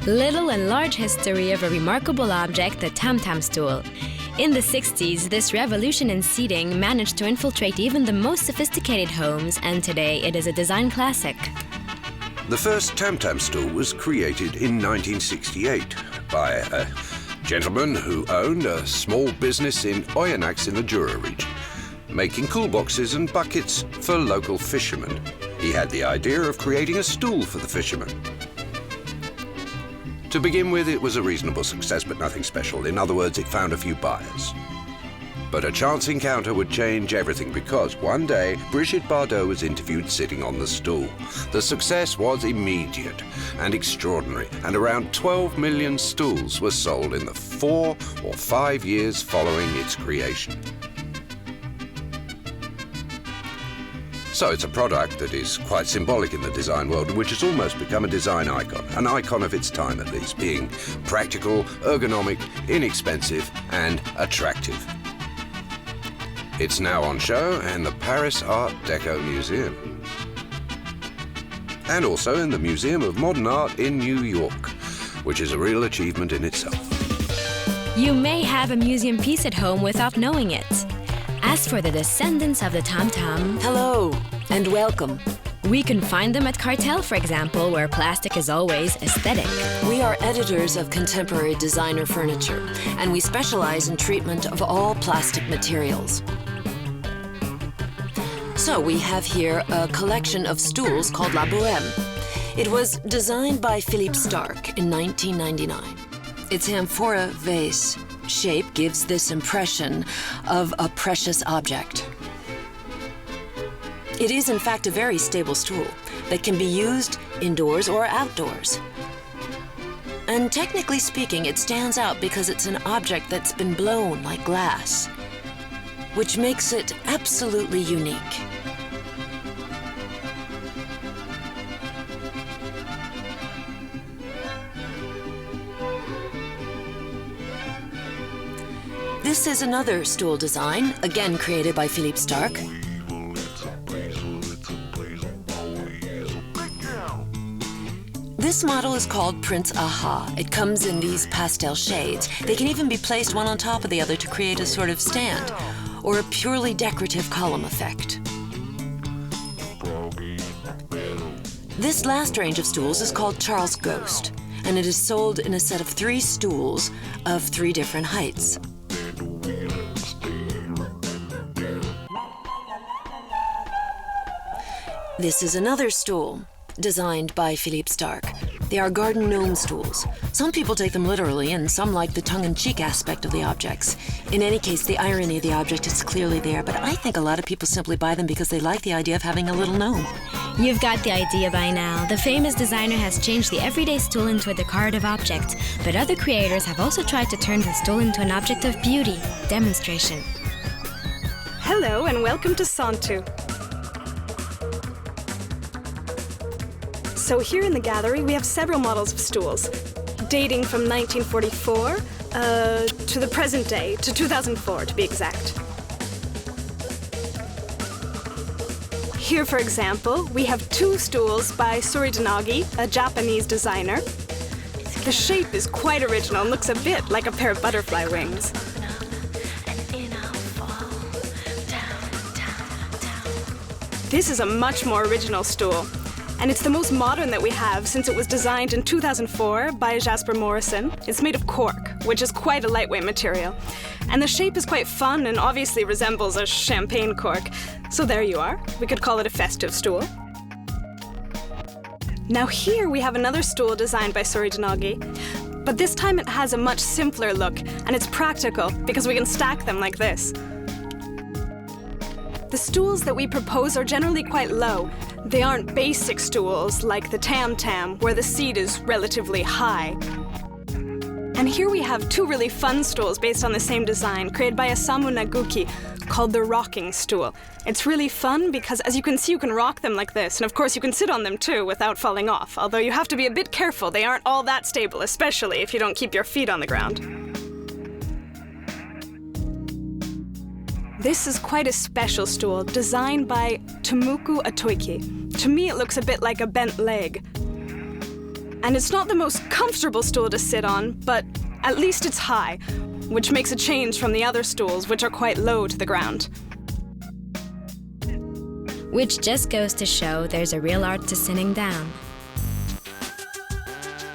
Little and large history of a remarkable object, the Tam Tam Stool. In the 60s, this revolution in seating managed to infiltrate even the most sophisticated homes, and today it is a design classic. The first Tam Tam Stool was created in 1968 by a gentleman who owned a small business in Oyonnax in the Jura region, making cool boxes and buckets for local fishermen. He had the idea of creating a stool for the fishermen. To begin with, it was a reasonable success, but nothing special. In other words, it found a few buyers. But a chance encounter would change everything because one day, Brigitte Bardot was interviewed sitting on the stool. The success was immediate and extraordinary, and around 12 million stools were sold in the 4 or 5 years following its creation. So it's a product that is quite symbolic in the design world, which has almost become a design icon, an icon of its time at least, being practical, ergonomic, inexpensive, and attractive. It's now on show in the Paris Art Deco Museum, and also in the Museum of Modern Art in New York, which is a real achievement in itself. You may have a museum piece at home without knowing it. As for the descendants of the Tam Tam, hello and welcome. We can find them at Cartel, for example, where plastic is always aesthetic. We are editors of contemporary designer furniture, and we specialize in treatment of all plastic materials. So we have here a collection of stools called La Bohème. It was designed by Philippe Starck in 1999. Its amphora vase shape gives this impression of a precious object. It is in fact a very stable stool that can be used indoors or outdoors. And technically speaking, it stands out because it's an object that's been blown like glass, which makes it absolutely unique. This is another stool design, again created by Philippe Starck. This model is called Prince Aha. It comes in these pastel shades. They can even be placed one on top of the other to create a sort of stand, or a purely decorative column effect. This last range of stools is called Charles Ghost, and it is sold in a set of 3 stools of 3 different heights. This is another stool, designed by Philippe Starck. They are garden gnome stools. Some people take them literally, and some like the tongue-in-cheek aspect of the objects. In any case, the irony of the object is clearly there, but I think a lot of people simply buy them because they like the idea of having a little gnome. You've got the idea by now. The famous designer has changed the everyday stool into a decorative object, but other creators have also tried to turn the stool into an object of beauty, demonstration. Hello and welcome to Santu. So here in the gallery, we have several models of stools, dating from 1944 to the present day, to 2004 to be exact. Here, for example, we have 2 stools by Suridanagi, a Japanese designer. The shape is quite original and looks a bit like a pair of butterfly wings. This is a much more original stool. And it's the most modern that we have since it was designed in 2004 by Jasper Morrison. It's made of cork, which is quite a lightweight material. And the shape is quite fun and obviously resembles a champagne cork. So there you are. We could call it a festive stool. Now here we have another stool designed by Suridanagi, but this time it has a much simpler look and it's practical because we can stack them like this. The stools that we propose are generally quite low. They aren't basic stools like the Tam Tam, where the seat is relatively high. And here we have 2 really fun stools based on the same design, created by Osamu Naguki, called the rocking stool. It's really fun because, as you can see, you can rock them like this, and of course you can sit on them too without falling off, although you have to be a bit careful. They aren't all that stable, especially if you don't keep your feet on the ground. This is quite a special stool, designed by Tomoku Atoiki. To me, it looks a bit like a bent leg. And it's not the most comfortable stool to sit on, but at least it's high, which makes a change from the other stools, which are quite low to the ground. Which just goes to show there's a real art to sitting down.